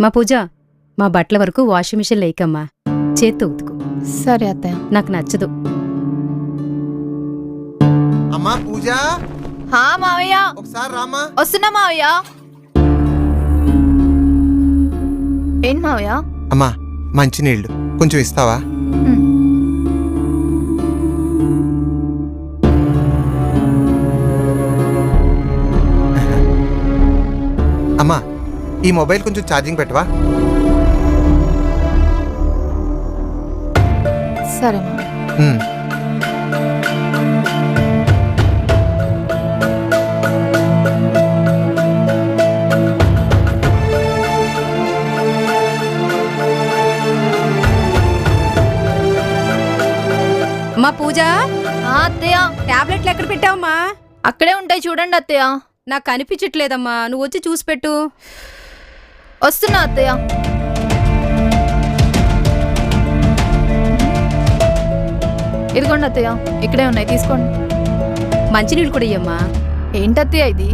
మా పూజ, మా బట్టల వరకు వాషింగ్ మిషన్ లేకమ్మా, చేత్తో ఉతుకు. సరే అత్తయ్య. నాకు నచ్చదు. అమ్మా పూజ, హా మావయ్య, ఒకసారి రామా. వస్తున్నా మావయ్య. ఏంటి మావయ్య? అమ్మా మంచినీళ్ళు కొంచెం ఇస్తావా? అమ్మా ఈ మొబైల్ కొంచెం ఛార్జింగ్ పెట్టవా? సరే మావయ్య. మా పూజ, అత్తయ్య, టాబ్లెట్లు ఎక్కడ పెట్టావమ్మా? అక్కడే ఉంటాయి చూడండి అత్తయ్య. నాకు కనిపించట్లేదమ్మా, నువ్వు వచ్చి చూసి పెట్టు. వస్తున్నా అత్తయ్య. ఇదిగోండి అత్తయ్య, ఇక్కడే ఉన్నాయి, తీసుకోండి. మంచినీళ్ళు కూడా ఇయ్యమ్మా. ఏంటత్తయ్య ఇది?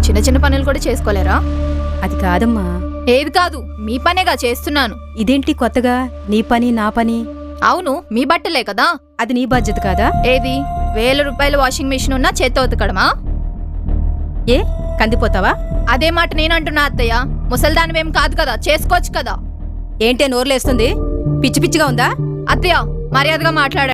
చిన్న చిన్న పనులు కూడా చేసుకోలేరా? అది కాదమ్మా. ఏది కాదు, మీ పనేగా చేస్తున్నాను. ఇదేంటి కొత్తగా? నీ పని నా పని? అవును, మీ బట్టలే కదా. అది నీ బాధ్యత కాదా? ఏది 1000 రూపాయల వాషింగ్ మిషన్ ఉన్నా చేత్తో ఉతకడమా? ఏ కందిపోతావా? అదే మాట నేనంటున్నా అత్తయ్య. ముసల్దానివేం కాదు కదా, చేసుకోవచ్చు కదా. ఏంటే నోర్లేస్తుంది? పిచ్చి పిచ్చిగా ఉందా? అత్తయ్య, మర్యాదగా మాట్లాడ.